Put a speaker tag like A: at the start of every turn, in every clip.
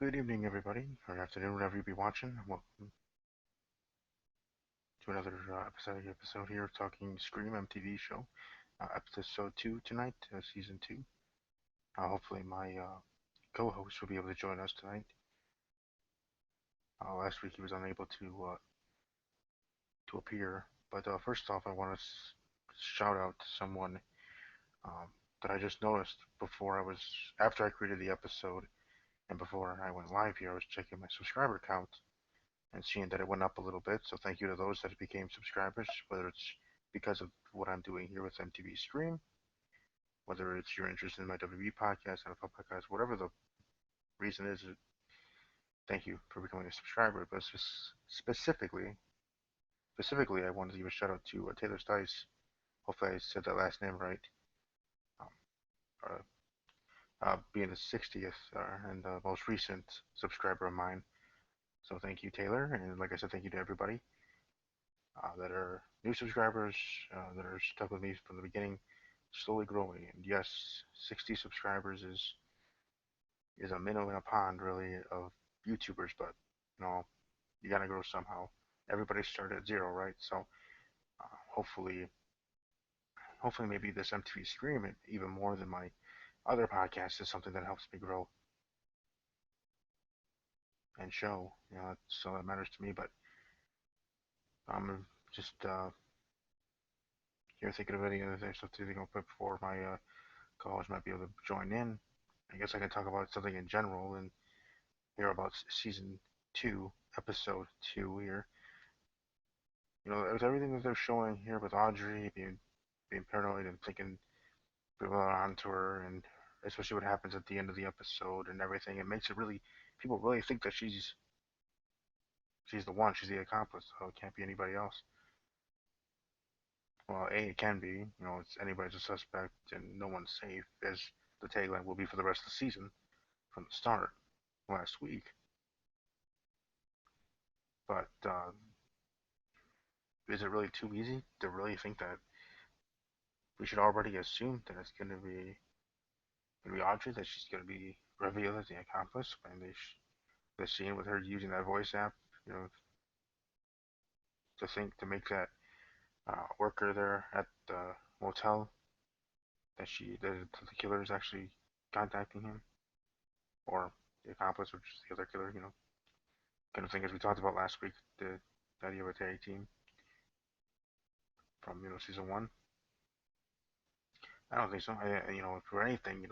A: Good evening, everybody, or afternoon, whenever you be watching. Welcome to another episode here talking Scream MTV show, episode 2 tonight, season 2. Hopefully, my co-host will be able to join us tonight. Last week he was unable to appear, but first off, I want to shout out to someone um, that I just noticed after I created the episode and before I went live here. I was checking my subscriber count and seeing that it went up a little bit. So thank you to those that became subscribers, whether it's because of what I'm doing here with MTV Stream, whether it's your interest in my WB podcast, NFL podcast, whatever the reason is. Thank you for becoming a subscriber. But specifically, I wanted to give a shout out to Taylor Stice. Hopefully, I said that last name right. Um, Being the 60th and the most recent subscriber of mine. So thank you, Taylor, and like I said, thank you to everybody that are new subscribers that are stuck with me from the beginning, slowly growing. And yes, 60 subscribers is a minnow in a pond, really, of YouTubers. But you know, you gotta grow somehow. Everybody started at zero, right? So hopefully, maybe this MTV Scream, even more than my other podcast, is something that helps me grow and show. So that matters to me. But I'm just here thinking of any other stuff to think of before my co-host might be able to join in. I guess I can talk about something in general and hear about season 2, episode 2 here. With everything that they're showing here with Audrey being paranoid and thinking people are onto her, and especially what happens at the end of the episode and everything, it makes it really people really think that she's the one, she's the accomplice, so it can't be anybody else. Well, it can be, it's anybody's a suspect and no one's safe, as the tagline will be for the rest of the season from the start last week. But is it really too easy to really think that we should already assume that it's going to be Audrey, that she's going to be revealed as the accomplice when the scene with her using that voice app, you know, to make that worker there at the motel that the killer is actually contacting him, or the accomplice, which is the other killer, kind of thing as we talked about last week, the idea of a tag team from season 1. I don't think so. For anything,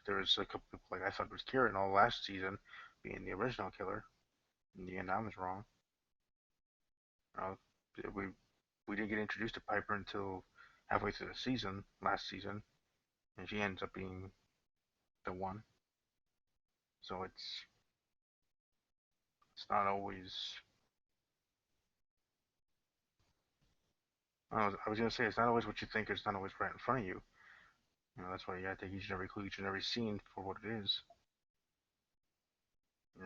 A: there was a couple people like I thought it was Kieran all last season being the original killer. In the end, I was wrong. Uh, we we didn't get introduced to Piper until halfway through the season, last season, and she ends up being the one. So it's not always. I was gonna say it's not always what you think. It's not always right in front of you. That's why you gotta take each and every clue, each and every scene for what it is,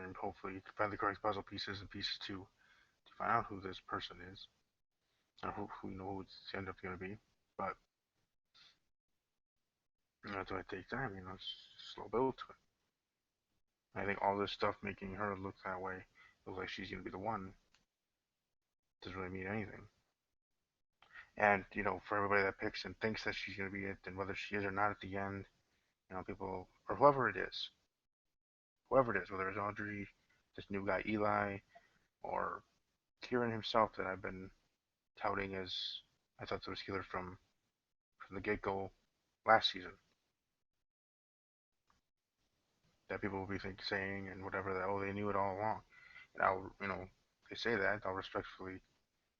A: and hopefully you can find the correct puzzle pieces and pieces to find out who this person is, or who it's end up gonna be. But that's why it takes time. It's slow build to it. I think all this stuff making her look that way, look like she's gonna be the one, doesn't really mean anything. And for everybody that picks and thinks that she's gonna be it, and whether she is or not at the end, people or whoever it is, whether it's Audrey, this new guy Eli, or Kieran himself that I've been touting as I thought there was killer from the get go last season, that people will be saying and whatever that they knew it all along. And they say that, I'll respectfully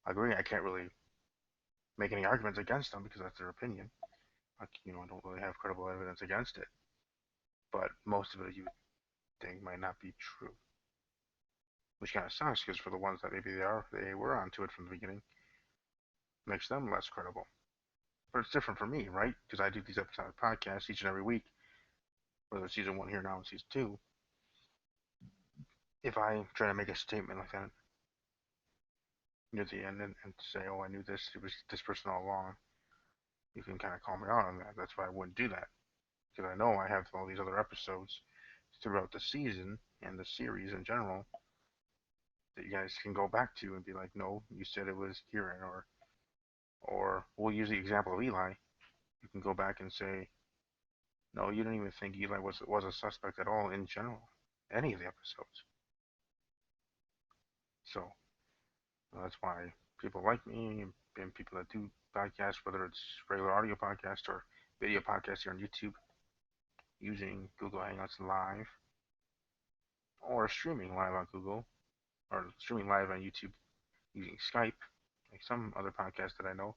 A: agree. I can't really make any arguments against them because that's their opinion. I don't really have credible evidence against it. But most of it you think might not be true, which kind of sucks because for the ones that maybe they were onto it from the beginning, makes them less credible. But it's different for me, right? Because I do these episodic podcasts each and every week, whether it's season 1 here now and season 2. If I try to make a statement like that near the end and say, "Oh, I knew this. It was this person all along," you can kind of call me out on that. That's why I wouldn't do that because I know I have all these other episodes throughout the season and the series in general that you guys can go back to and be like, no, you said it was Kieran, or we'll use the example of Eli. You can go back and say, no, you didn't even think Eli was a suspect at all in general, any of the episodes. So that's why people like me and people that do podcasts, whether it's regular audio podcast or video podcast here on YouTube, using Google Hangouts Live or streaming live on Google or streaming live on YouTube using Skype, like some other podcasts that I know.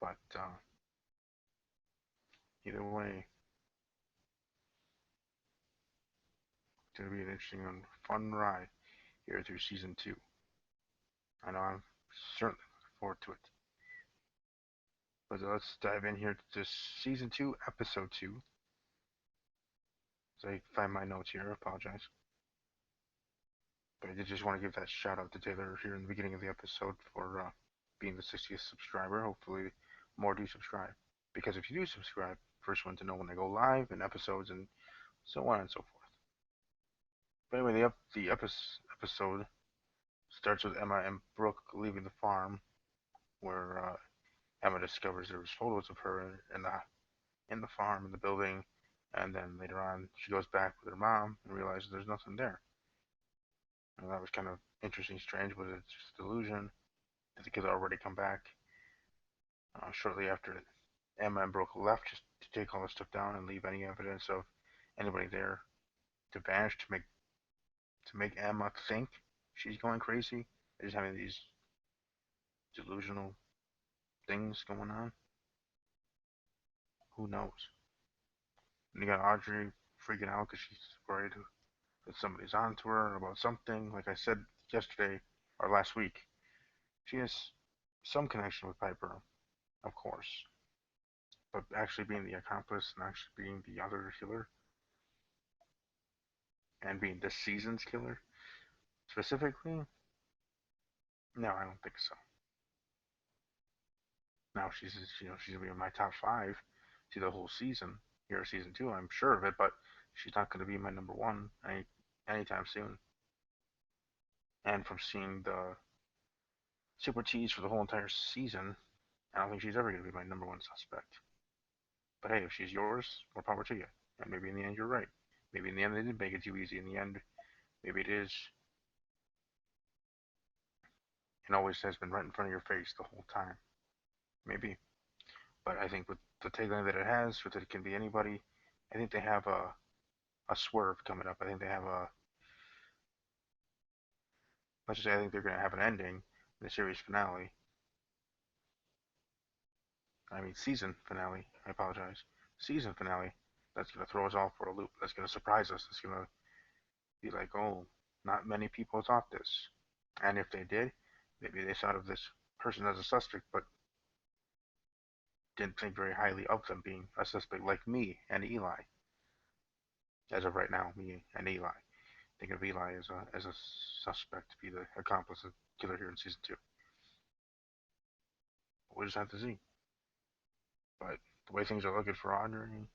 A: But either way, it's going to be an interesting and fun ride here through season two. I know I'm certainly looking forward to it. But let's dive in here to season two, episode two. So I find my notes here. I apologize. But I did just want to give that shout out to Taylor here in the beginning of the episode for being the 60th subscriber. Hopefully, more do subscribe. Because if you do subscribe, first one to know when I go live and episodes and so on and so forth. But anyway, the episode starts with Emma and Brooke leaving the farm, where Emma discovers there was photos of her in the farm in the building, and then later on she goes back with her mom and realizes there's nothing there. And that was kind of interesting, strange, but it's just delusion. The kids already come back shortly after Emma and Brooke left, just to take all the stuff down and leave any evidence of anybody there to vanish to make Emma think she's going crazy. They're just having these delusional things going on. Who knows? And you got Audrey freaking out because she's worried that somebody's onto her about something. Like I said yesterday or last week, she has some connection with Piper, of course, but actually being the accomplice and actually being the other killer and being this season's killer specifically, no, I don't think so. Now she's gonna be in my top five to the whole season here, season two. I'm sure of it, but she's not gonna be my number one anytime soon. And from seeing the super tease for the whole entire season, I don't think she's ever gonna be my number one suspect. But hey, if she's yours, more power to you. And maybe in the end you're right. Maybe in the end they did make it too easy. In the end, maybe it is. It always has been right in front of your face the whole time. Maybe. But I think with the tagline that it has, with it can be anybody, I think they have a swerve coming up. I think they have a, let's just say I think they're going to have an ending in the series finale. I mean, season finale. I apologize. Season finale. That's going to throw us all for a loop. That's going to surprise us. It's going to be like, oh, not many people thought this. And if they did, maybe they thought of this person as a suspect, but didn't think very highly of them being a suspect, like me and Eli. As of right now, me and Eli think of Eli as a suspect to be the accomplice and killer here in season two. We'll just have to see. But the way things are looking for Audrey,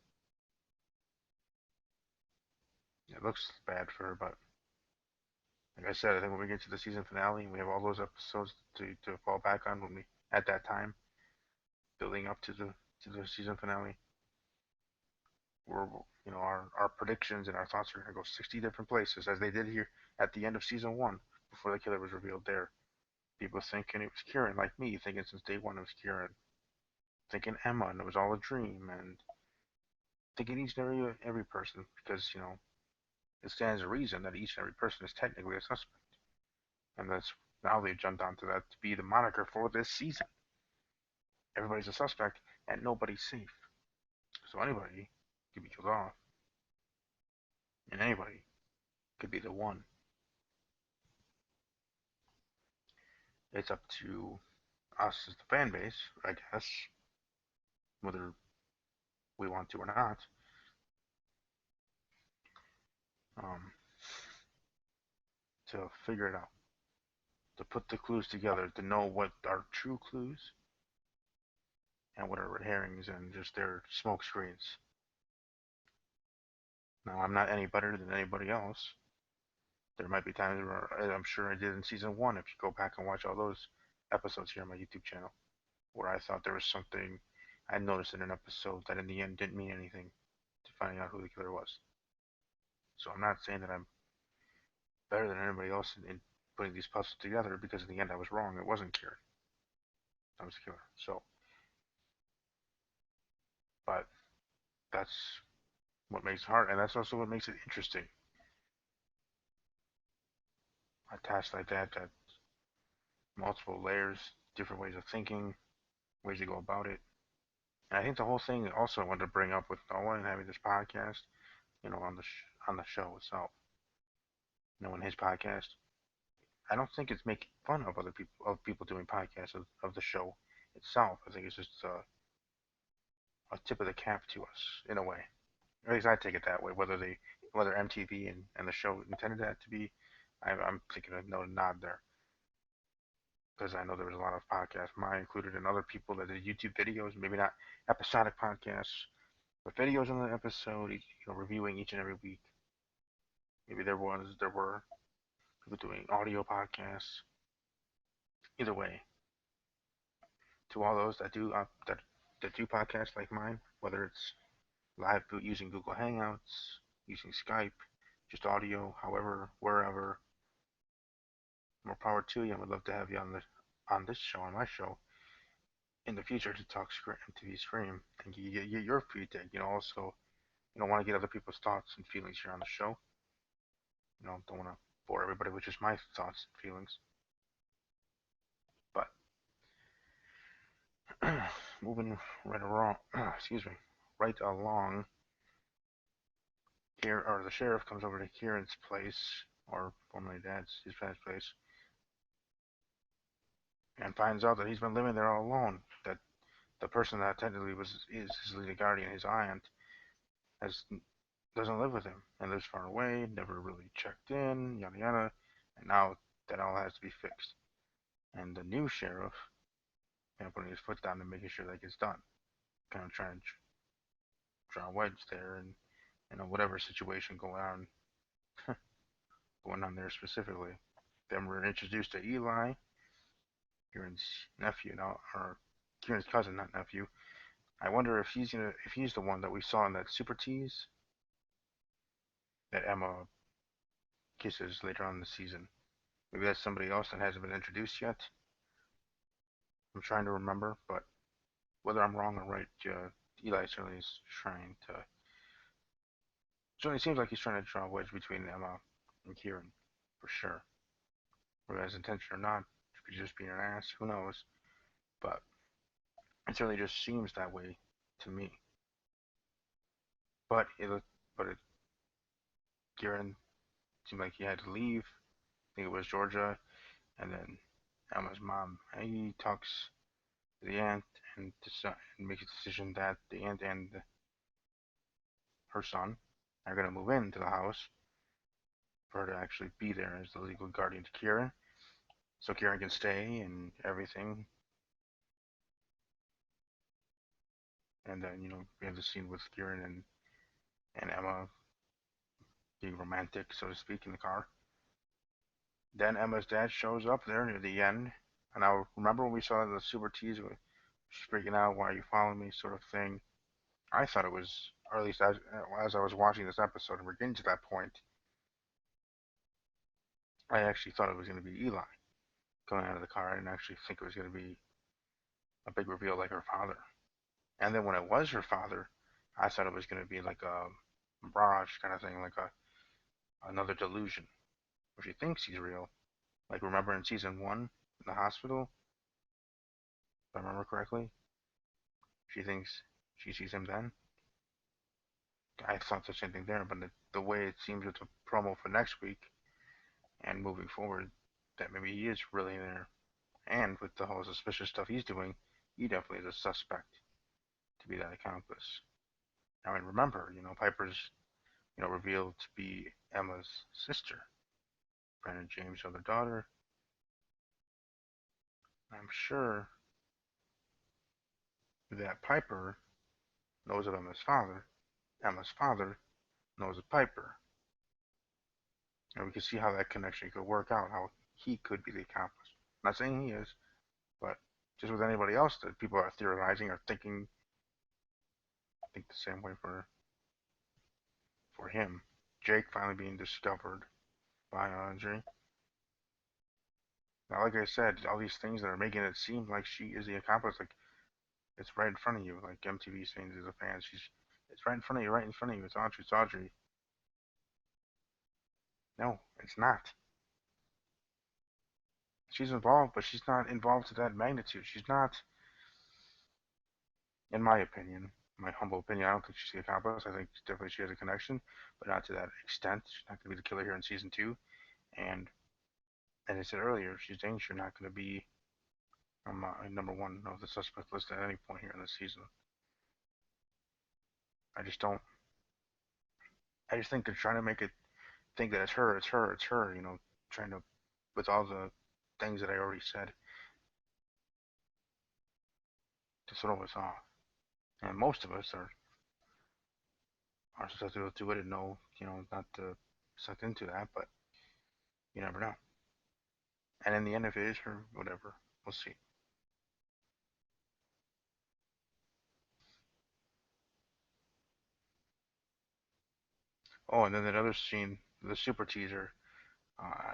A: it looks bad for her. But like I said, I think when we get to the season finale, and we have all those episodes to fall back on when we at that time, building up to the season finale, where our predictions and our thoughts are gonna go 60 different places, as they did here at the end of season one before the killer was revealed there. People thinking it was Kieran, like me, thinking since day one it was Kieran, thinking Emma and it was all a dream, and thinking each and every person, because it stands to reason that each and every person is technically a suspect, and that's now they've jumped onto that to be the moniker for this season. Everybody's a suspect, and nobody's safe. So anybody could be killed off, and anybody could be the one. It's up to us as the fan base, I guess, whether we want to or not, um, to figure it out, to put the clues together, to know what are true clues and what are red herrings and just their smoke screens. Now, I'm not any better than anybody else. There might be times where I'm sure I did in season one, if you go back and watch all those episodes here on my YouTube channel, where I thought there was something I noticed in an episode that in the end didn't mean anything to finding out who the killer was. So I'm not saying that I'm better than anybody else in putting these puzzles together, because in the end I was wrong. It wasn't Kieran. I was the killer. So, but that's what makes it hard, and that's also what makes it interesting. A task like that multiple layers, different ways of thinking, ways to go about it. And I think the whole thing also I wanted to bring up with Noah and having this podcast, on on the show itself, in his podcast. I don't think it's making fun of other people doing podcasts of the show itself. I think it's just a tip of the cap to us in a way. At least I take it that way. Whether MTV and the show intended that to be, I'm thinking of no nod there, because I know there was a lot of podcasts, mine included, and other people that did YouTube videos, maybe not episodic podcasts, but videos on the episode, reviewing each and every week. Maybe there were people doing audio podcasts. Either way, to all those that do podcasts like mine, whether it's live using Google Hangouts, using Skype, just audio, however, wherever, more power to you. I would love to have you on this show, on my show, in the future to talk MTV Scream and get your feedback. Also, want to get other people's thoughts and feelings here on the show. Don't want to bore everybody with just my thoughts and feelings. But moving right along, excuse me, right along here, or the sheriff comes over to Kieran's place, or formerly his dad's place, and finds out that he's been living there all alone. That the person that technically is his legal guardian, his aunt, has doesn't live with him and lives far away, never really checked in, yada yada, and now that all has to be fixed. And the new sheriff, putting his foot down and making sure that gets done, kind of trying to draw a wedge there, and whatever situation going on there specifically. Then we're introduced to Eli, Kieran's nephew, now, or Kieran's cousin, not nephew. I wonder if he's the one that we saw in that super tease that Emma kisses later on in the season. Maybe that's somebody else that hasn't been introduced yet. I'm trying to remember, but whether I'm wrong or right, Eli certainly is trying to. Certainly seems like he's trying to draw a wedge between Emma and Kieran, for sure. Whether that's intention or not, if he's just being an ass, who knows? But it certainly just seems that way to me. But Kieran seemed like he had to leave. I think it was Georgia, and then Emma's mom. And he talks to the aunt and makes a decision that the aunt and her son are going to move into the house for her to actually be there as the legal guardian to Kieran, so Kieran can stay and everything. And then we have the scene with Kieran and Emma being romantic, so to speak, in the car. Then Emma's dad shows up there near the end, and I remember when we saw the super tease, she's freaking out, "Why are you following me?" sort of thing. I thought it was, or at least as I was watching this episode and we're getting to that point, I actually thought it was going to be Eli coming out of the car. I didn't actually think it was going to be a big reveal like her father. And then when it was her father, I thought it was going to be like a mirage kind of thing, like another delusion, where she thinks he's real. Like remember in season one in the hospital, if I remember correctly, she thinks she sees him then. I thought the same thing there, but the way it seems with the promo for next week and moving forward, that maybe he is really there. And with the whole suspicious stuff he's doing, he definitely is a suspect to be that accomplice. I mean, remember, Piper's, revealed to be Emma's sister, Brandon James' other daughter. I'm sure that Piper knows of Emma's father, knows a Piper, and we can see how that connection could work out, how he could be the accomplice. I'm not saying he is, but just with anybody else that people are theorizing or thinking, I think the same way for him. Jake finally being discovered by Andre. Now, like I said, all these things that are making it seem like she is the accomplice, like it's right in front of you. Like MTV saying to the fans, it's right in front of you, right in front of you. It's Audrey, it's Audrey. No, it's not. She's involved, but she's not involved to that magnitude. She's not, in my opinion, my humble opinion. I don't think she's the accomplice. I think definitely she has a connection, but not to that extent. She's not going to be the killer here in season two. And as I said earlier, she's dang sure not going to be number one of the suspect list at any point here in this season. I just don't. I just think they're trying to make it think that it's her, it's her, it's her. Trying to with all the things that I already said to throw us off. And most of us are susceptible to it and know, not to suck into that, but you never know. And in the end, if it is her, whatever, we'll see. Oh, and then another scene, the super teaser,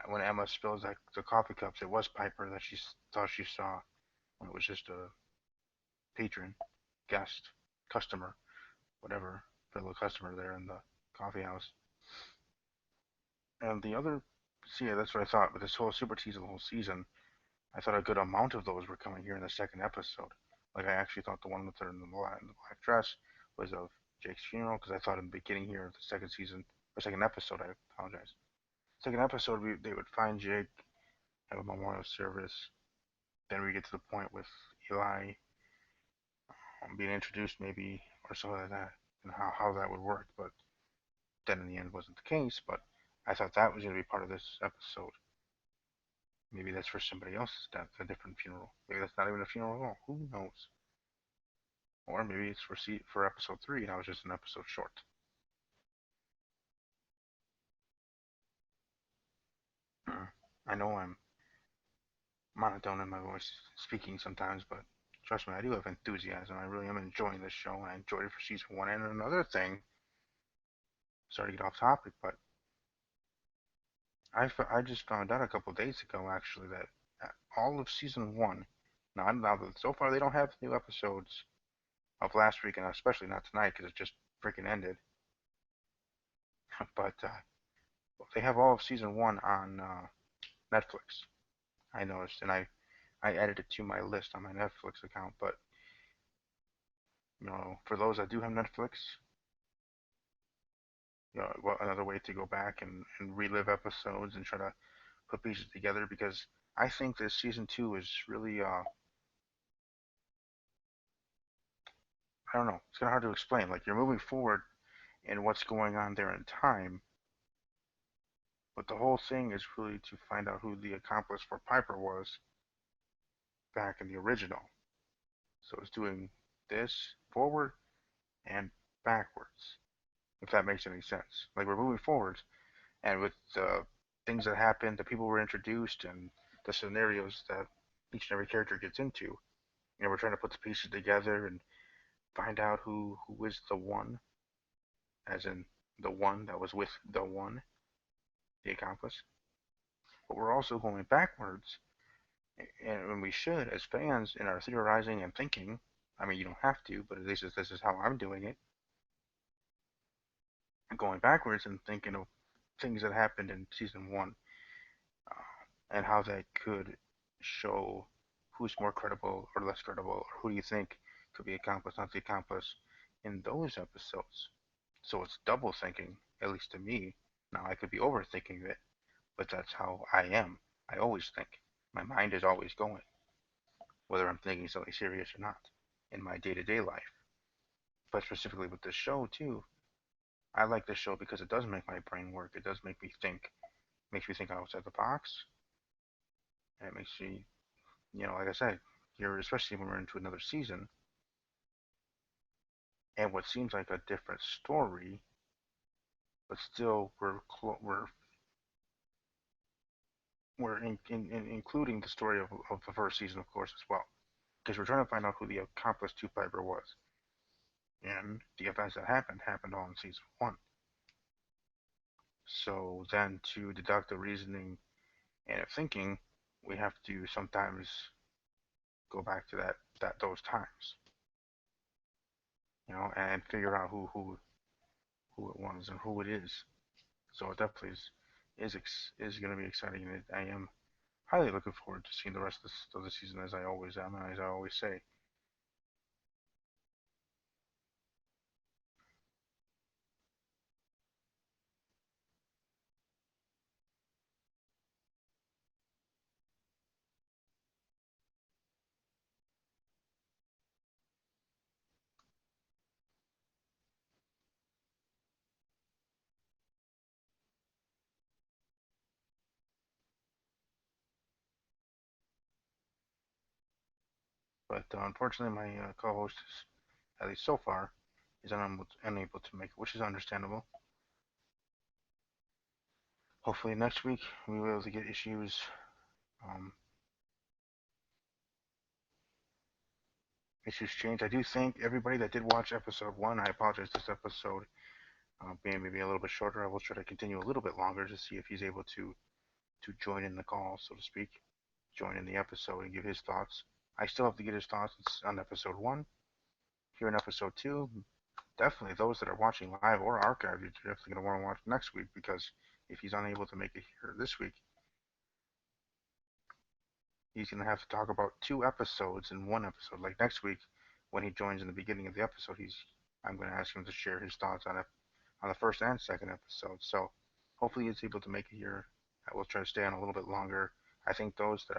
A: when Emma spills the coffee cups, it was Piper that she thought she saw when it was just a patron, guest, customer, whatever, fellow customer there in the coffee house. And the other, see, yeah, that's what I thought. With this whole super teaser, the whole season, I thought a good amount of those were coming here in the second episode. Like I actually thought the one with her in the black dress was of Jake's funeral because I thought in the beginning here of the second season or second episode, I apologize. Second episode, they would find Jake, have a memorial service. Then we get to the point with Eli being introduced, maybe or something like that, and how that would work. But then in the end, wasn't the case. But I thought that was going to be part of this episode. Maybe that's for somebody else's death, a different funeral. Maybe that's not even a funeral at all. Who knows? Or maybe it's for episode three, and I was just an episode short. I know I'm monotone in my voice speaking sometimes, but trust me, I do have enthusiasm. I really am enjoying this show, and I enjoyed it for season one. And another thing, sorry to get off topic, but I just found out a couple of days ago actually that all of season one, now so far they don't have new episodes of last week, and especially not tonight because it just freaking ended. But they have all of season one on Netflix. I noticed, and I added it to my list on my Netflix account. But for those that do have Netflix, well, another way to go back and relive episodes and try to put pieces together because I think this season two is really I don't know, it's kind of hard to explain. Like you're moving forward in what's going on there in time, but the whole thing is really to find out who the accomplice for Piper was back in the original. So it's doing this forward and backwards, if that makes any sense. Like we're moving forward, and with the things that happened, the people were introduced, and the scenarios that each and every character gets into. We're trying to put the pieces together and find out who is the one, as in the one that was with the one, the accomplice. But we're also going backwards, and we should, as fans, in our theorizing and thinking. I mean, you don't have to, but at least this is how I'm doing it. Going backwards and thinking of things that happened in season one, and how that could show who's more credible or less credible, or who do you think could be accomplice, not the accomplice, in those episodes. So it's double thinking, at least to me. Now I could be overthinking it, but that's how I am. I always think. My mind is always going, whether I'm thinking something serious or not, in my day-to-day life. But specifically with this show too, I like this show because it does make my brain work. It does make me think. Makes me think outside the box. And it makes me, like I said, you're especially when we're into another season and what seems like a different story but still including the story of the first season, of course, as well, because we're trying to find out who the accomplice to Piper was, and the events that happened all in season one. So then, to deduct the reasoning and thinking, we have to sometimes go back to that those times, and figure out who it was and who it is. So it definitely is going to be exciting, and I am highly looking forward to seeing the rest of the season, as I always am, and as I always say. But unfortunately, my co-host is, at least so far, is unable to make it, which is understandable. Hopefully next week we will be able to get um, issues changed. I do thank everybody that did watch episode one. I apologize this episode being maybe a little bit shorter. I will try to continue a little bit longer to see if he's able to join in the call, so to speak, join in the episode and give his thoughts. I still have to get his thoughts on episode one. Here in episode two, definitely those that are watching live or archived, you're definitely going to want to watch next week, because if he's unable to make it here this week, he's going to have to talk about two episodes in one episode. Like next week, when he joins in the beginning of the episode, I'm going to ask him to share his thoughts on the first and second episode. So hopefully he's able to make it here. I will try to stay on a little bit longer. I think those that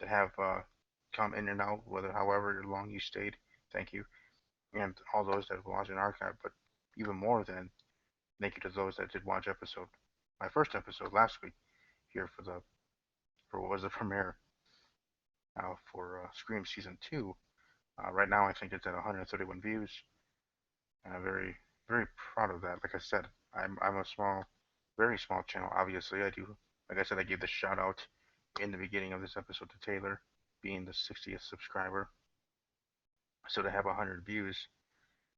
A: have come in and out, whether however long you stayed, thank you, and all those that have watched an archive. But even more than thank you to those that did watch my first episode last week here for what was the premiere for Scream season two. Right now, I think it's at 131 views, and I'm very, very proud of that. Like I said, I'm a very small channel. Obviously, I do. Like I said, I gave the shout out in the beginning of this episode to Taylor, being the 60th subscriber. So to have 100 views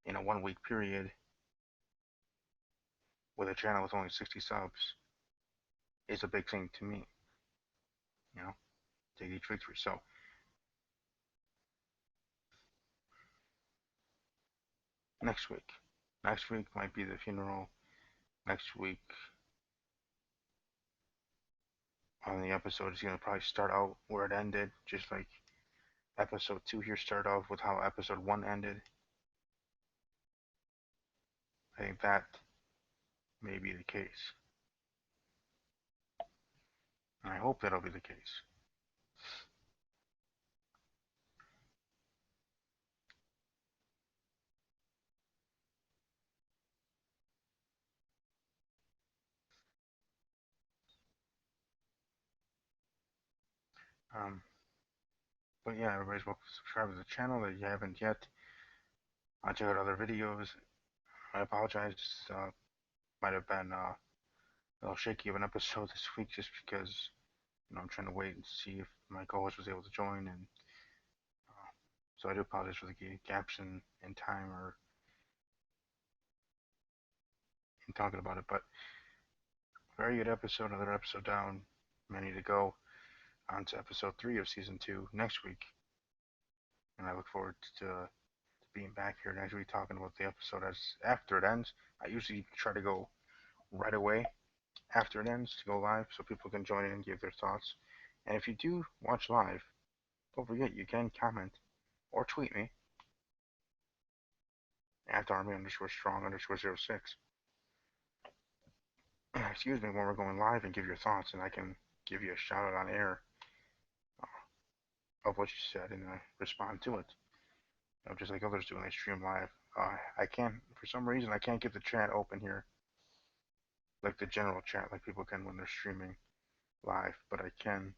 A: in a 1 week period with a channel with only 60 subs is a big thing to me. You know, take each victory. So next week, next week might be the funeral. Next week on the episode is going to probably start out where it ended, just like episode two here started off with how episode one ended. I think that may be the case. And I hope that'll be the case. Um, but yeah, everybody's welcome to subscribe to the channel that you haven't yet. Check out other videos. I apologize. Might have been a little shaky of an episode this week, just because I'm trying to wait and see if my co-host was able to join, and so I do apologize for the gaps in time or in talking about it. But very good episode. Another episode down. Many to go. On to episode 3 of season 2 next week. And I look forward to being back here next week talking about the episode as after it ends. I usually try to go right away after it ends to go live so people can join in and give their thoughts. And if you do watch live, don't forget you can comment or tweet me at army underscore strong underscore 06. Excuse me, when we're going live, and give your thoughts, and I can give you a shout out on air of what you said and respond to it. Just like others do when they stream live. I can't, for some reason, I can't get the chat open here, like the general chat, like people can when they're streaming live. But I can,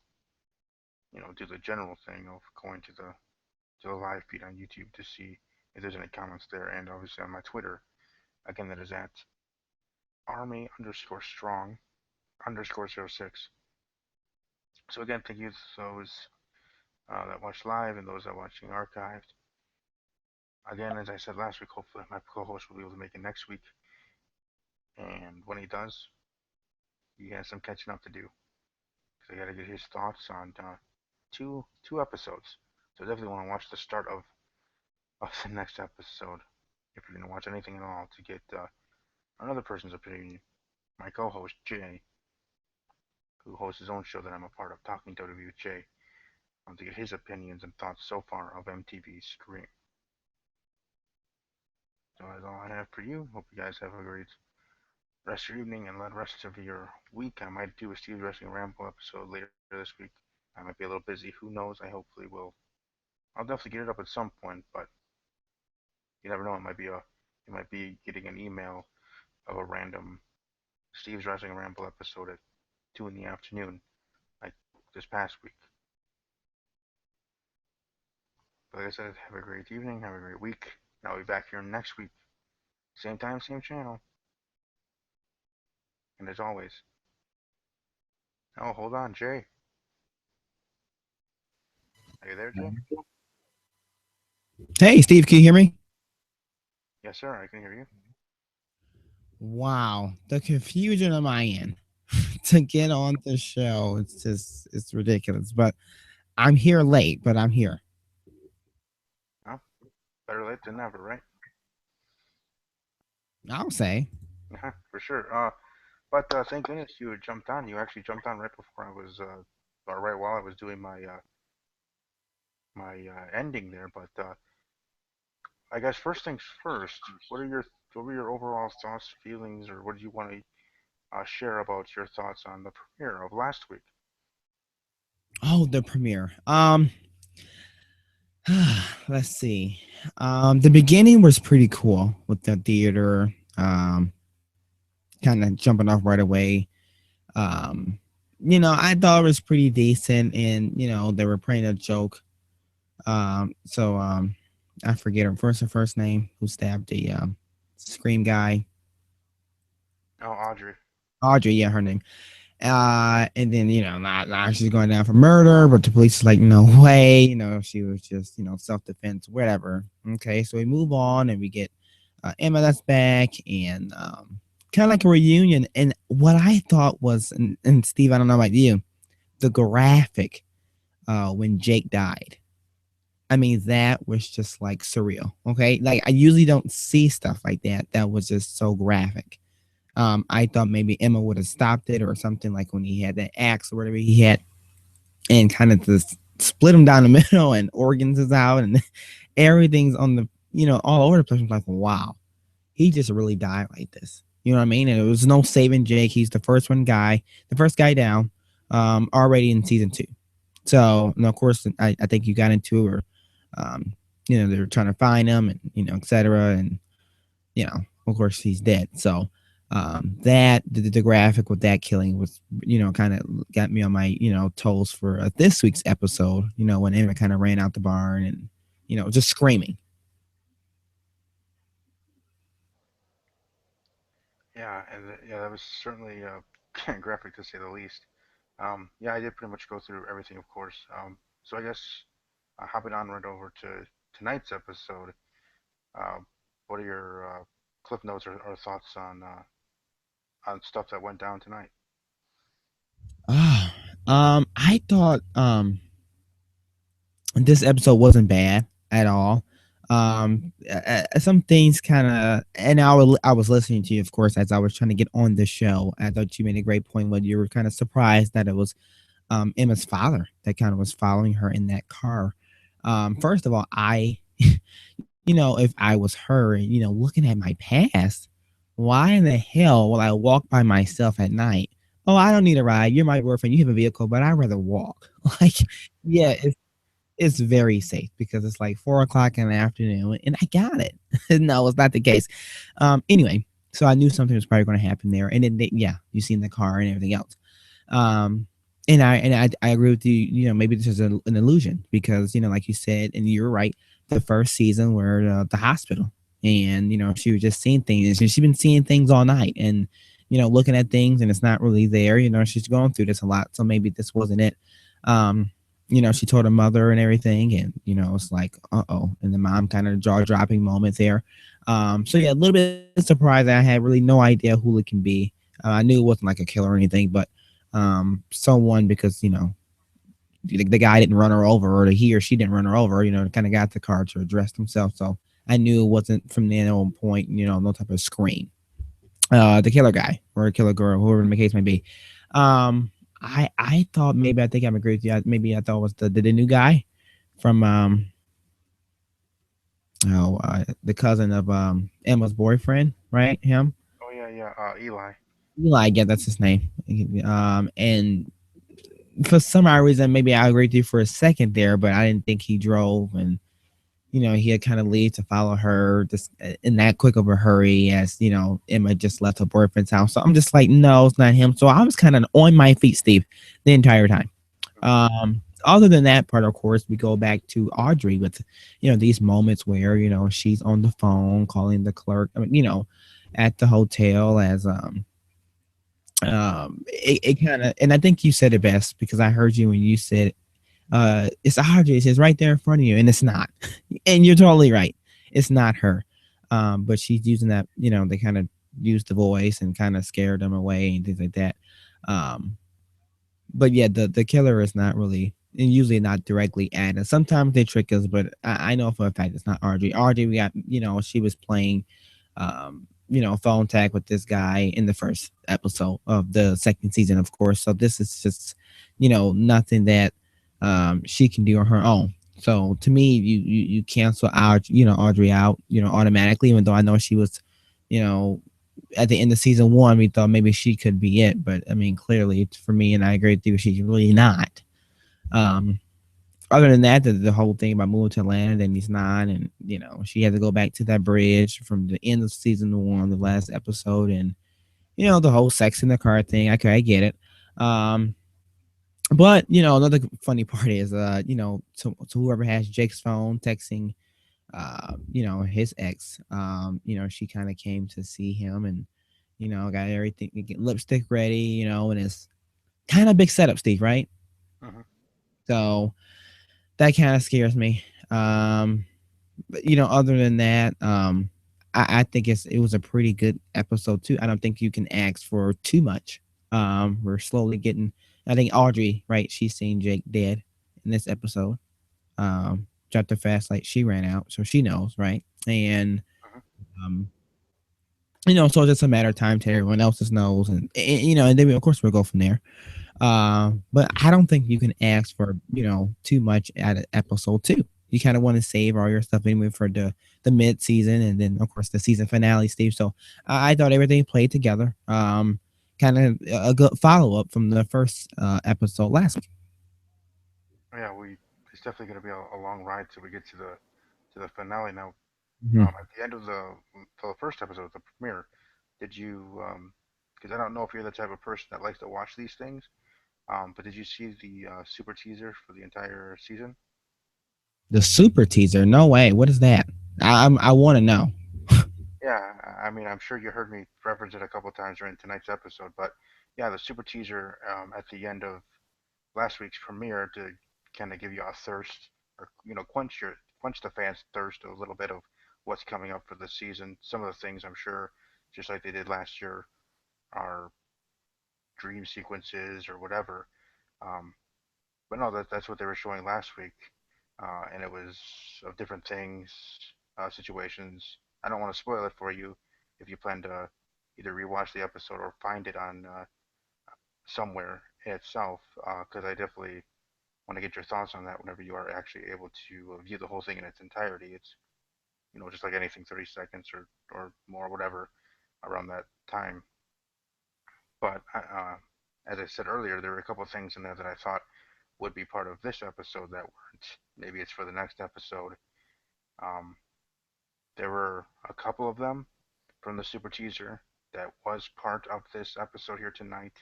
A: do the general thing of going to the live feed on YouTube to see if there's any comments there, and obviously on my Twitter, again, that is at Army underscore strong underscore 06. So again, thank you to those that watched live and those that are watching archived. Again, as I said last week, hopefully my co-host will be able to make it next week. And when he does, he has some catching up to do. So I got to get his thoughts on two episodes. So definitely want to watch the start of the next episode if you're gonna watch anything at all to get another person's opinion. My co-host Jay, who hosts his own show that I'm a part of, Talking WWE with Jay, to get his opinions and thoughts so far of MTV Scream. So that's all I have for you. Hope you guys have a great rest of your evening and the rest of your week. I might do a Steve's Wrestling Ramble episode later this week. I might be a little busy. Who knows? I hopefully will. I'll definitely get it up at some point, but you never know. It might be getting an email of a random Steve's Wrestling Ramble episode at 2 in the afternoon, like this past week. But like I said, have a great evening. Have a great week. And I'll be back here next week. Same time, same channel. And as always, oh, hold on, Jay. Are you there, Jay?
B: Hey, Steve, can you hear me?
A: Yes, sir. I can hear you.
B: Wow, the confusion on my end to get on the show, it's ridiculous. But I'm here late, but I'm here.
A: Well, better late than never, right?
B: I'll say.
A: For sure. But thank goodness you jumped on. You actually jumped on right before I was, or right while I was doing my ending there. But I guess first things first. What were your overall thoughts, feelings, or what did you want to share about your thoughts on the premiere of last week?
B: Oh, the premiere. Let's see. The beginning was pretty cool with the theater. Kind of jumping off right away. Um, I thought it was pretty decent, and they were playing a joke. So I forget her first name who stabbed the scream guy.
A: Oh, Audrey.
B: Audrey, yeah, her name. And then now she's going down for murder, but the police is like, no way. She was just self defense, whatever. Okay, so we move on and we get Emma that's back and kind of like a reunion. And what I thought was, and Steve, I don't know about you, the graphic when Jake died. I mean, that was just like surreal. Okay. Like, I usually don't see stuff like that. That was just so graphic. I thought maybe Emma would have stopped it or something, like when he had that axe or whatever he had and kind of just split him down the middle and organs is out and everything's on the, all over the place. I'm like, wow, he just really died like this. You know what I mean? And there was no saving Jake. He's the first guy down, already in season 2. So, and of course, I think you got into it, or um, they were trying to find him and, etc. And, of course, he's dead. So, that the graphic with that killing was, kind of got me on my, toes for this week's episode, when Emma kind of ran out the barn and, just screaming.
A: Yeah, and yeah, that was certainly graphic to say the least. Yeah, I did pretty much go through everything, of course. So I guess hopping on right over to tonight's episode. Uh, what are your clip notes or thoughts on stuff that went down tonight?
B: I thought this episode wasn't bad at all. Some things kind of, and I was listening to you, of course, as I was trying to get on the show. I thought you made a great point when you were kind of surprised that it was Emma's father that kind of was following her in that car. First of all, if I was her, looking at my past, why in the hell will I walk by myself at night? Oh, I don't need a ride. You're my boyfriend. You have a vehicle, but I'd rather walk. Like, yeah, it's very safe because it's like 4 o'clock in the afternoon and I got it. No, it's not the case. Anyway, so I knew something was probably going to happen there. And then, yeah, you seen the car and everything else. Um, and I agree with you. Maybe this is an illusion because like you said, and you're right. The first season were the hospital. and she was just seeing things, and she's been seeing things all night, and looking at things, and it's not really there. She's going through this a lot, so maybe this wasn't it. um she told her mother and everything, and it's like, uh-oh, and the mom kind of jaw-dropping moment there. So yeah, a little bit surprised. I had really no idea who it can be. I knew it wasn't like a killer or anything, but someone, because the guy didn't run her over, or he or she didn't run her over, kind of got the car to address himself. So I knew it wasn't from the on point, no type of scream. The killer guy or a killer girl, whoever the case may be. I thought, maybe, I think I'm agree with you. Maybe I thought it was the new guy from the cousin of Emma's boyfriend, right? Him.
A: Oh yeah, yeah. Eli.
B: Eli, yeah, that's his name. And for some odd reason, maybe I agreed with you for a second there, but I didn't think he drove, and he had kind of leave to follow her just in that quick of a hurry, as Emma just left her boyfriend's house. So I'm just like, no, it's not him. So I was kind of on my feet, Steve, the entire time. Other than that part, of course, we go back to Audrey with these moments where she's on the phone calling the clerk. I mean, at the hotel, as it kind of, and I think you said it best, because I heard you when you said, it's Audrey, it's right there in front of you, and it's not. And you're totally right, it's not her. But she's using that, they kind of used the voice and kind of scared them away and things like that. um but yeah, the killer is not really, and usually not directly at us. Sometimes they trick us, but I know for a fact it's not Audrey. Audrey, we got, she was playing phone tag with this guy in the first episode of the second season, of course. So this is just, nothing that she can do on her own. So to me, you cancel out, Audrey out, automatically, even though I know she was, you know, at the end of season one, we thought maybe she could be it, but I mean, clearly, for me, and I agree with you, she's really not. Um, Other than that, the whole thing about moving to Atlanta, and he's not, and she had to go back to that bridge from the end of season one, the last episode, and the whole sex in the car thing. Okay, I get it. Um, but another funny part is, to whoever has Jake's phone, texting his ex. She kind of came to see him, and got everything, get lipstick ready, and it's kind of big setup, Steve, right?
A: Mm-hmm.
B: So that kind of scares me. But other than that, I think it was a pretty good episode too. I don't think you can ask for too much. We're slowly getting. I think Audrey, right? She's seen Jake dead in this episode. Dropped her fast, like she ran out, so she knows, right? And
A: Mm-hmm.
B: um, so it's just a matter of time till everyone else's knows, and then of course we'll go from there. But I don't think you can ask for too much at episode two. You kind of want to save all your stuff anyway for the mid season, and then of course the season finale, Steve. So I thought everything played together. Kind of a good follow up from the first episode last week.
A: Yeah, we. It's definitely going to be a long ride till we get to the finale. Now,
B: Mhm.
A: at the end of the first episode, the premiere, did you? Because I don't know if you're the type of person that likes to watch these things. But did you see the super teaser for the entire season?
B: The super teaser, no way. What is that? I want to know.
A: Yeah, I mean, I'm sure you heard me reference it a couple times during tonight's episode, but yeah, the super teaser at the end of last week's premiere to kind of give you a thirst, or quench the fans' thirst a little bit of what's coming up for the season. Some of the things, I'm sure, just like they did last year, are dream sequences or whatever. Um, but no, that's what they were showing last week, and it was of different things, situations. I don't want to spoil it for you if you plan to either rewatch the episode or find it on somewhere in itself, because I definitely want to get your thoughts on that whenever you are actually able to view the whole thing in its entirety. It's just like anything, 30 seconds or more, whatever, around that time. But as I said earlier, there were a couple of things in there that I thought would be part of this episode that weren't. Maybe it's for the next episode. Um, there were a couple of them from the super teaser that was part of this episode here tonight.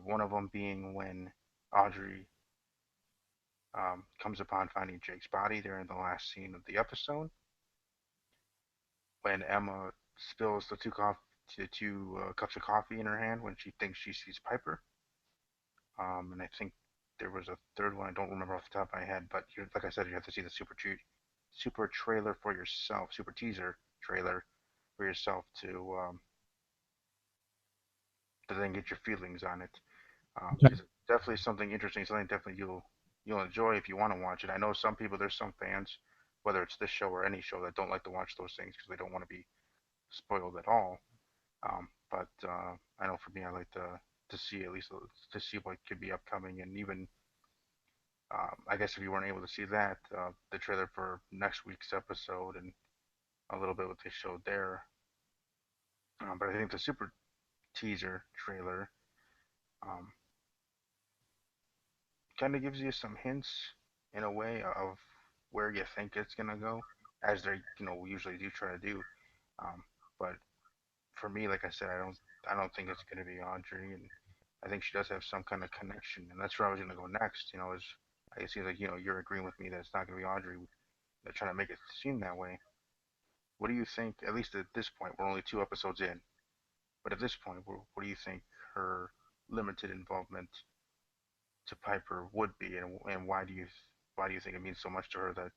A: One of them being when Audrey comes upon finding Jake's body there in the last scene of the episode. when Emma spills the two cups of coffee in her hand when she thinks she sees Piper. And I think there was a third one I don't remember off the top of my head, but like I said, you have to see the super trailer for yourself, super teaser trailer for yourself to then get your feelings on it.
B: Okay.
A: Because it's definitely something interesting, something definitely you'll enjoy if you want to watch it. I know some people, there's some fans, whether it's this show or any show, that don't like to watch those things because they don't want to be spoiled at all. But I know for me, I like to see at least to see what could be upcoming, and even I guess if you weren't able to see that, the trailer for next week's episode and a little bit what they showed there. But I think the super teaser trailer um, kind of gives you some hints in a way of where you think it's gonna go, as they usually do try to do. Um, but for me, like I said, I don't think it's gonna be Audrey, and I think she does have some kind of connection, and that's where I was gonna go next. Is I see like you're agreeing with me that it's not gonna be Audrey. They're trying to make it seem that way. What do you think? At least at this point, we're only two episodes in, but at this point, what do you think her limited involvement to Piper would be, and why do you think it means so much to her that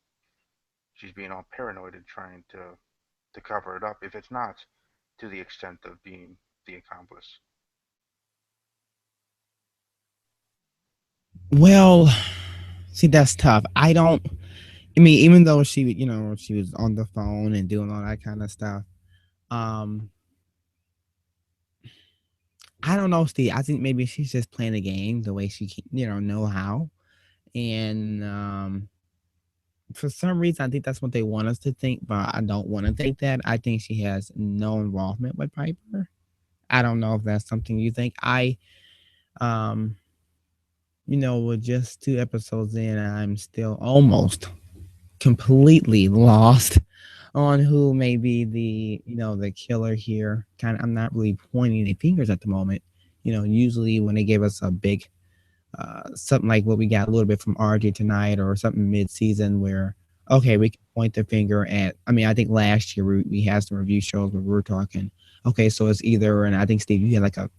A: she's being all paranoid and trying to cover it up if it's not to the extent of being the accomplice?
B: Well, see, that's tough. I don't. I mean, even though she was on the phone and doing all that kind of stuff. Um, I don't know, Steve. I think maybe she's just playing a game the way she can, know how. And for some reason, I think that's what they want us to think, but I don't want to think that. I think she has no involvement with Piper. I don't know if that's something you think. Um, with just two episodes in, I'm still almost completely lost on who may be the killer here. Kind of, I'm not really pointing any fingers at the moment. Usually when they give us a big something like what we got a little bit from RJ tonight or something mid-season where okay we can point the finger at. I mean, I think last year we had some review shows where we were talking okay, so it's either, and I think Steve you had like a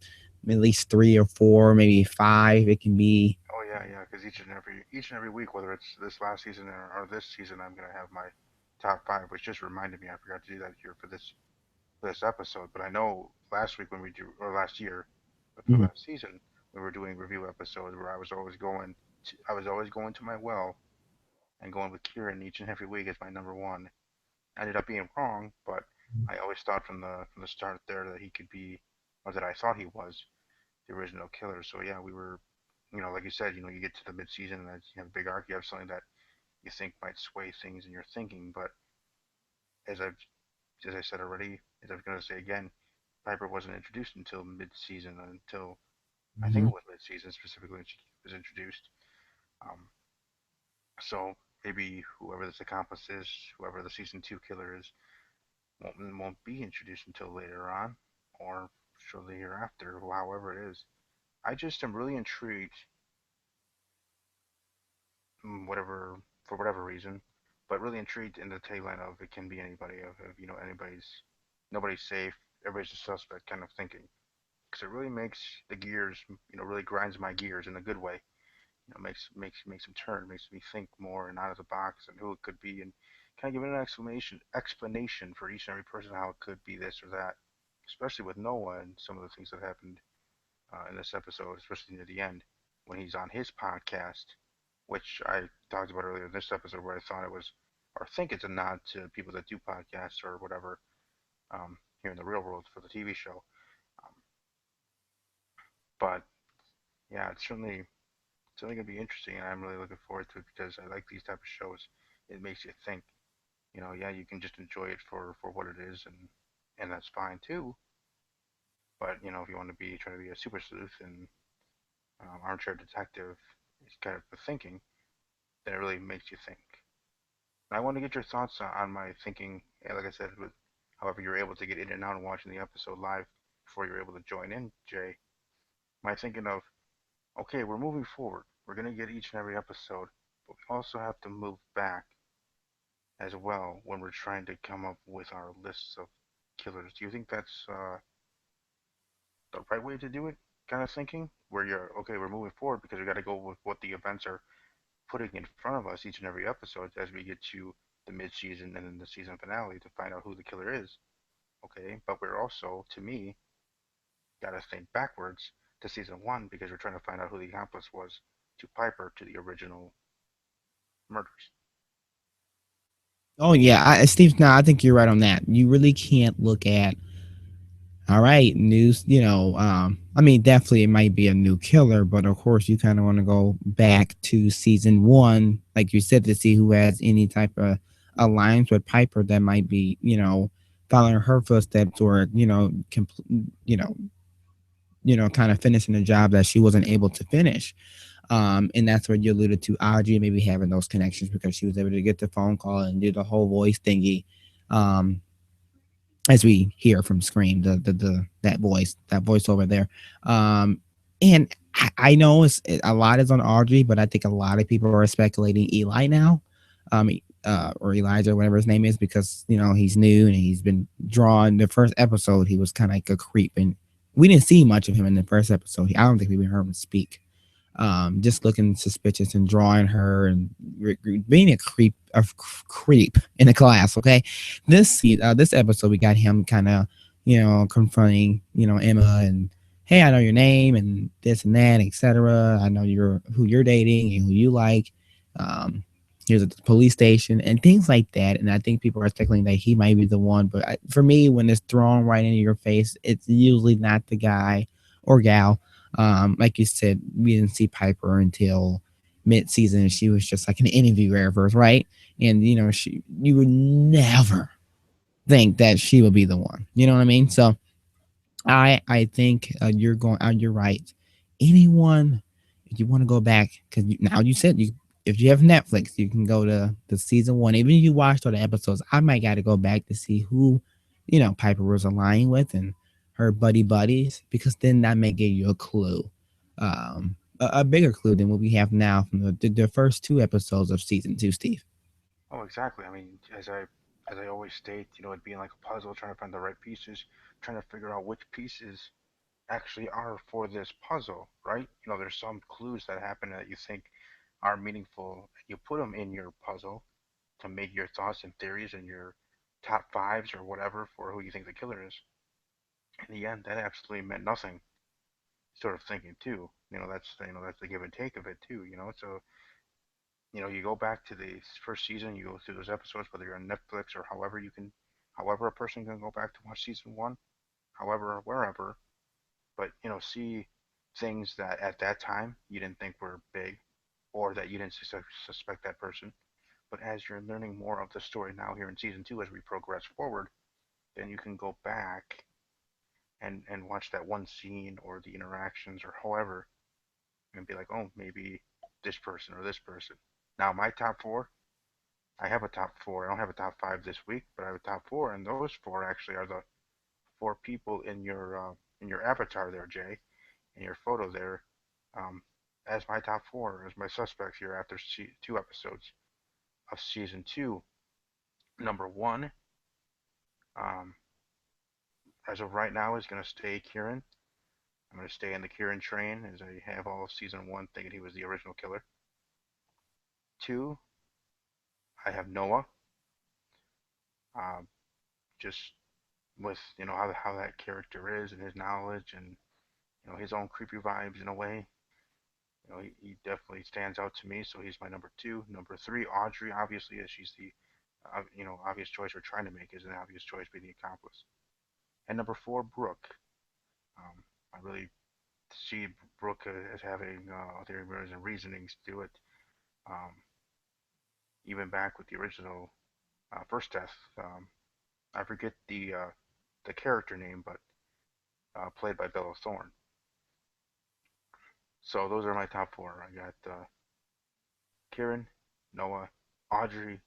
B: at least three or four, maybe five. It can be.
A: Oh yeah, yeah. Because each and every week, whether it's this last season or this season, I'm gonna have my top five, which just reminded me I forgot to do that here for this episode. But I know last week when we do, or last year, but for
B: Mhm.
A: last season, we were doing review episodes where I was always going to my well and going with Kieran each and every week as my number one. I ended up being wrong, but I always thought from the start there that he could be, or that I thought he was the original killer. So yeah, we were, like you said, you get to the mid-season and you have a big arc. You have something that you think might sway things in your thinking, but as I've as I said already, as I was going to say again, Piper wasn't introduced until mid-season, until I think
B: Mhm.
A: it was mid-season specifically when she was introduced. Um, so maybe whoever this accomplice is, whoever the season two killer is, won't be introduced until later on, or shortly hereafter, however it is. I just am really intrigued, whatever for whatever reason, but really intrigued in the tagline of it can be anybody, of nobody's safe, everybody's a suspect kind of thinking, because it really makes the gears, really grinds my gears in a good way. Makes them turn, makes me think more and out of the box and who it could be, and kind of give an explanation for each and every person how it could be this or that. Especially with Noah and some of the things that happened in this episode, especially near the end when he's on his podcast, which I talked about earlier in this episode, where I thought it was, or think it's a nod to people that do podcasts or whatever here in the real world for the TV show. Um, but yeah, it's certainly gonna be interesting, and I'm really looking forward to it because I like these type of shows. It makes you think. Yeah, you can just enjoy it for what it is, and that's fine too. But if you want to be try to be a super sleuth and armchair detective, it's kind of the thinking, then it really makes you think. And I want to get your thoughts on my thinking. Like I said, with however you're able to get in and out and watching the episode live before you're able to join in, Jay. My thinking of, okay, we're moving forward. We're gonna get each and every episode, but we also have to move back as well when we're trying to come up with our lists of killers. Do you think that's the right way to do it? Kind of thinking where you're okay, we're moving forward because we got to go with what the events are putting in front of us each and every episode as we get to the mid-season and then the season finale to find out who the killer is. Okay, but we're also, to me, got to think backwards to season one because we're trying to find out who the accomplice was to Piper to the original murders.
B: Oh yeah, Steve. No, I think you're right on that. You really can't look at all right news. I mean, definitely it might be a new killer, but of course you kind of want to go back to season one, like you said, to see who has any type of alliance with Piper that might be, following her footsteps or you know, kind of finishing the job that she wasn't able to finish. And that's what you alluded to, Audrey maybe having those connections because she was able to get the phone call and do the whole voice thingy. Um, as we hear from Scream, the that voice over there. And I know a lot is on Audrey, but I think a lot of people are speculating Eli now, um, or Elijah, whatever his name is, because he's new and he's been drawn. The first episode, he was kind of like a creep, and we didn't see much of him in the first episode. I don't think we even heard him speak, just looking suspicious and drawing her and being a creep in the class. Okay, this episode we got him kind of confronting Emma and hey, I know your name and this and that, etc. I know who you're dating and who you like. Um, Here's at the police station and things like that. And I think people are speculating that he might be the one. But for me, when it's thrown right into your face, it's usually not the guy or gal. Like you said, we didn't see Piper until mid-season. She was just like an interviewer of hers, right? And you would never think that she would be the one. You know what I mean? So I think you're right. Anyone, if you want to go back, because now you said if you have Netflix, you can go to the season one. Even if you watched all the episodes, I might got to go back to see who, Piper was aligning with and her buddies, because then that may give you a clue, a bigger clue than what we have now from the first two episodes of season two, Steve.
A: Oh, exactly. I mean, as I always state, it being like a puzzle, trying to find the right pieces, trying to figure out which pieces actually are for this puzzle, right? There's some clues that happen that you think are meaningful. You put them in your puzzle to make your thoughts and theories and your top fives or whatever for who you think the killer is. In the end, that absolutely meant nothing. Sort of thinking too. That's the give and take of it too. So you go back to the first season, you go through those episodes, whether you're on Netflix or however a person can go back to watch season one, however wherever, but see things that at that time you didn't think were big, or that you didn't suspect that person. But as you're learning more of the story now here in season two, as we progress forward, then you can go back and watch that one scene or the interactions or however, and be like, oh, maybe this person or this person. Now my top four, I have a top four. I don't have a top five this week, but I have a top four, and those four actually are the four people in your avatar there, Jay, in your photo there, um, as my top four, as my suspects here after two episodes of season two. Number one, um, as of right now, is going to stay Kieran. I'm going to stay in the Kieran train as I have all of season one thinking he was the original killer. Two, I have Noah. Um, just with how that character is and his knowledge and his own creepy vibes in a way. He definitely stands out to me, so he's my number two. Number three, Audrey, obviously, as she's the obvious choice we're trying to make is an obvious choice being the accomplice. And number four, Brooke. I really see Brooke as having ulterior and reasonings to it. Um, Even back with the original first death, I forget the character name, but played by Bella Thorne. So those are my top four. I got Kieran, Noah, Audrey,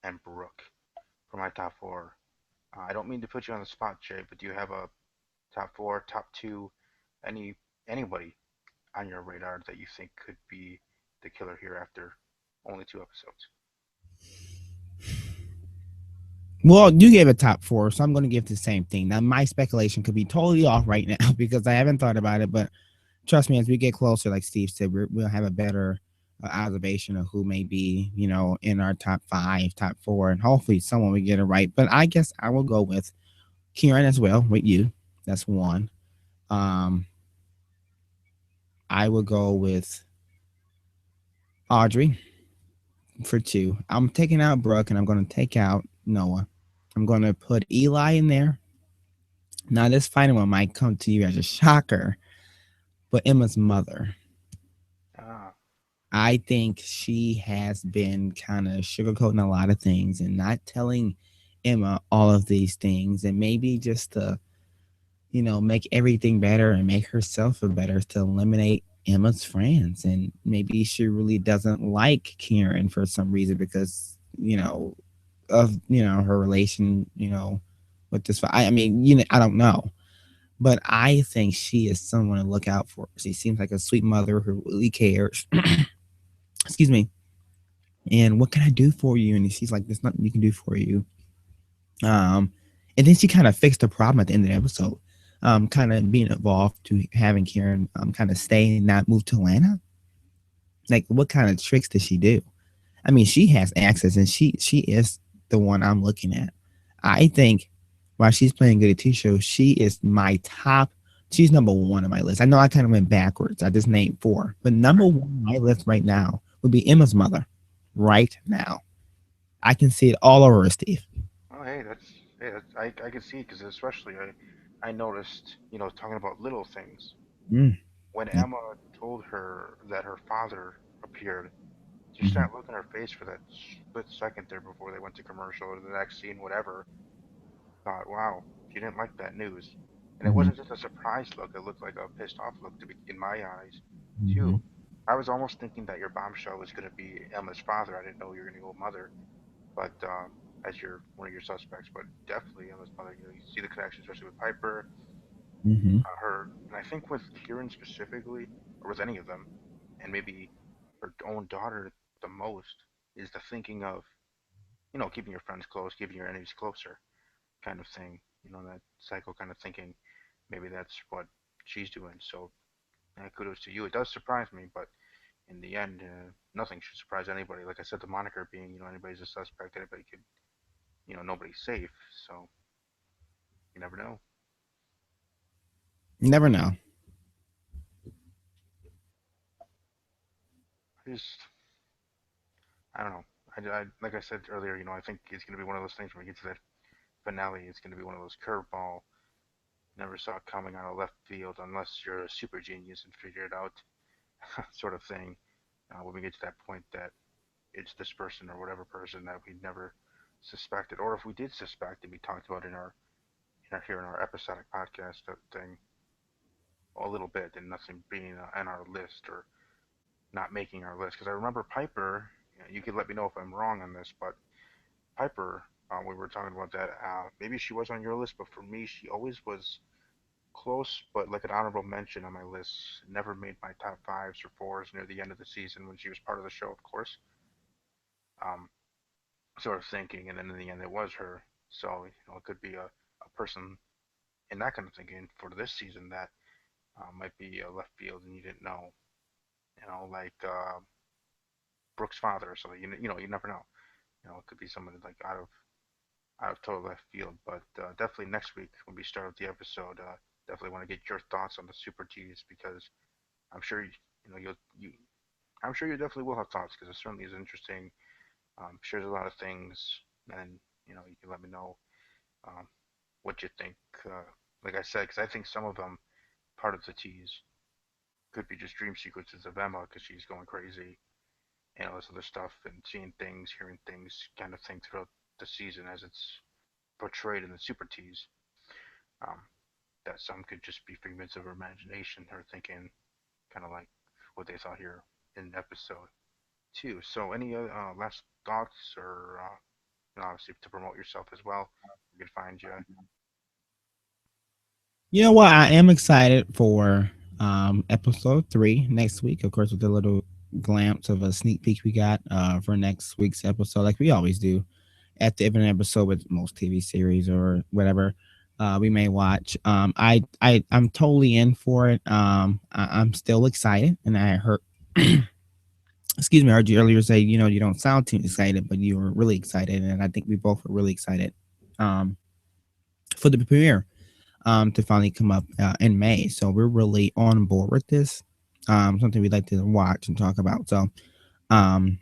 A: and Brooke for my top four. I don't mean to put you on the spot, Jay, but do you have a top four, top two, any anybody on your radar that you think could be the killer here after only two episodes?
B: Well, you gave a top four, so I'm going to give the same thing. Now, my speculation could be totally off right now because I haven't thought about it, but trust me, as we get closer, like Steve said, we'll have a better observation of who may be, in our top five, top four, and hopefully someone will get it right. But I guess I will go with Kieran as well with you. That's one. Um, I will go with Audrey for two. I'm taking out Brooke and I'm going to take out Noah. I'm going to put Eli in there. Now, this final one might come to you as a shocker, but Emma's mother.
A: Ah,
B: I think she has been kind of sugarcoating a lot of things and not telling Emma all of these things, and maybe just to, make everything better and make herself feel better to eliminate Emma's friends. And maybe she really doesn't like Kieran for some reason because, of, her relation, with this. I mean, I don't know. But I think she is someone to look out for. She seems like a sweet mother who really cares. Excuse me. And what can I do for you? And she's like, there's nothing you can do for you. Um, and then she kind of fixed the problem at the end of the episode. Kind of being involved to having Kieran kind of stay and not move to Atlanta. Like, what kind of tricks does she do? I mean, she has access, and she is the one I'm looking at. I think while she's playing good at T show, she is my top. She's number one on my list. I know I kind of went backwards. I just named four, but number
A: right.
B: one on my list right now would be Emma's mother. Right now, I can see it all over her, Steve.
A: Oh, I can see because especially I noticed, talking about little things
B: Mm,
A: when
B: yeah.
A: Emma told her that her father appeared. Just
B: Mm-hmm.
A: that look in her face for that split second there before they went to commercial or the next scene, whatever. Thought, wow, she didn't like that news, and it
B: Mm-hmm.
A: wasn't just a surprised look. It looked like a pissed off look to be in my eyes,
B: Mm-hmm.
A: too. I was almost thinking that your bombshell was going to be Emma's father. I didn't know you were going to go mother, but as your one of your suspects, but definitely Emma's mother. You see the connection, especially with Piper,
B: Mm-hmm.
A: her, and I think with Kieran specifically, or with any of them, and maybe her own daughter the most, is the thinking of keeping your friends close, keeping your enemies closer, kind of thing. That psycho kind of thinking. Maybe that's what she's doing. So kudos to you. It does surprise me, but in the end, nothing should surprise anybody. Like I said, the moniker being, anybody's a suspect, anybody could, nobody's safe. So you never know.
B: You never know.
A: I just, I don't know. Like I said earlier, I think it's going to be one of those things when we get to that finale. It's going to be one of those curveball, never saw it coming out of left field unless you're a super genius and figure it out, sort of thing. When we get to that point that it's this person or whatever person that we never suspected, or if we did suspect and we talked about in our episodic podcast thing a little bit, and nothing being on our list or not making our list. Because I remember Piper. You could let me know if I'm wrong on this, but Piper, we were talking about that. Maybe she was on your list, but for me, she always was close, but like an honorable mention on my list. Never made my top fives or fours near the end of the season when she was part of the show, of course. Um, sort of thinking, and then in the end, it was her. So it could be a person in that kind of thinking for this season that might be left field and you didn't know. Like Brooke's father or something. You never know. It could be someone like out of total left field. But definitely next week when we start with the episode, definitely want to get your thoughts on the Super Teas because I'm sure you know you I'm sure you definitely will have thoughts because it certainly is interesting. Shares a lot of things, and you can let me know um, what you think. Like I said, because I think some of them part of the tease could be just dream sequences of Emma because she's going crazy and all this other stuff and seeing things, hearing things, kind of thing throughout the season as it's portrayed in the Super Tease. Um, that some could just be figments of her imagination, her thinking, kind of like what they saw here in episode two. So, any last thoughts, or obviously to promote yourself as well, we can find you.
B: You know what? I am excited for episode three next week. Of course, with the little glance of a sneak peek we got for next week's episode, like we always do. at the end of an episode with most TV series or whatever we may watch. I'm totally in for it. I'm still excited, and I heard, excuse me, I heard you earlier say, you don't sound too excited, but you were really excited, and I think we both were really excited um, for the premiere to finally come up in May. So we're really on board with this. Something we'd like to watch and talk about. So, um,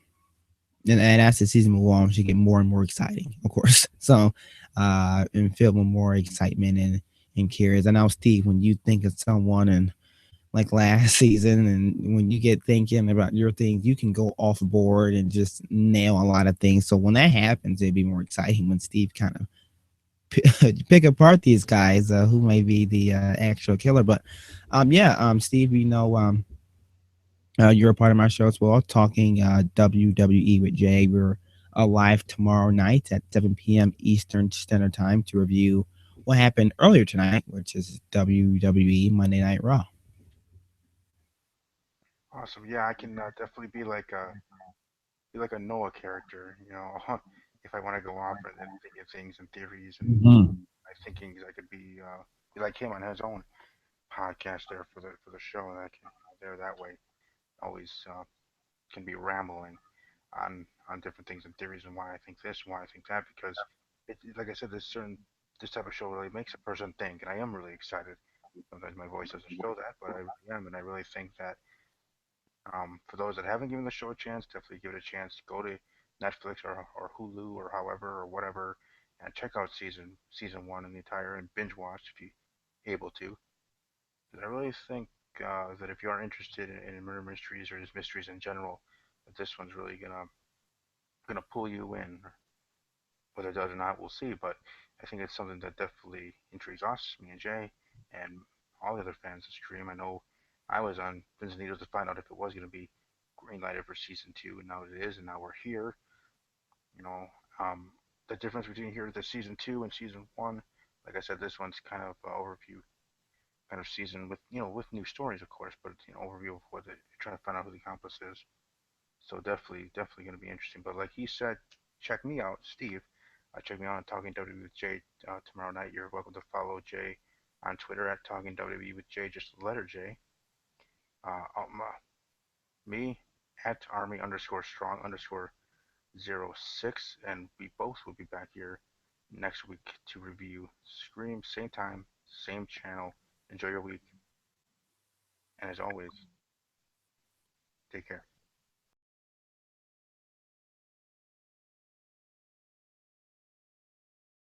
B: and as the season moves on, she get more and more exciting, of course. So, and filled with more excitement and cares. I know, Steve, when you think of someone and like last season, and when you get thinking about your things, you can go off board and just nail a lot of things. So when that happens, it'd be more exciting when Steve kind of pick apart these guys who may be the actual killer. But yeah, Steve, you're a part of my show as well, talking WWE with Jay. We're live tomorrow night at 7 p.m. Eastern Standard Time to review what happened earlier tonight, which is WWE Monday Night Raw.
A: Awesome. Yeah, I can definitely be like a Noah character. If I want to go off and think of things and theories and
B: Mhm.
A: my thinkings, I could be like him on his own podcast there for the show. And I can there that way always can be rambling on different things and theories and why I think this and why I think that because like I said, this type of show really makes a person think, and I am really excited. Sometimes my voice doesn't show that, but I really am, and I really think that for those that haven't given the show a chance, definitely give it a chance. Go to Netflix or Hulu or however or whatever, and check out season one and the entire and binge watch if you able to. Because I really think that if you are interested in murder mysteries or just mysteries in general, that this one's really gonna pull you in. Whether it does or not, we'll see. But I think it's something that definitely intrigues us, me and Jay, and all the other fans of Stream. I know I was on pins and needles to find out if it was going to be greenlighted for season two, and now it is, and now we're here. You know, um, the difference between here the season two and season one, like I said, this one's kind of overview kind of season with with new stories, of course, but it's overview of what they're trying to find out who the accomplice is. So definitely going to be interesting. But like he said, check me out, Steve. Check me out on Talking WWE with Jay tomorrow night. You're welcome to follow Jay on Twitter at Talking WWE with Jay, just the letter J. Me at Army underscore strong underscore 06. And we both will be back here next week to review Scream, same time, same channel. Enjoy your week. And as always, take care.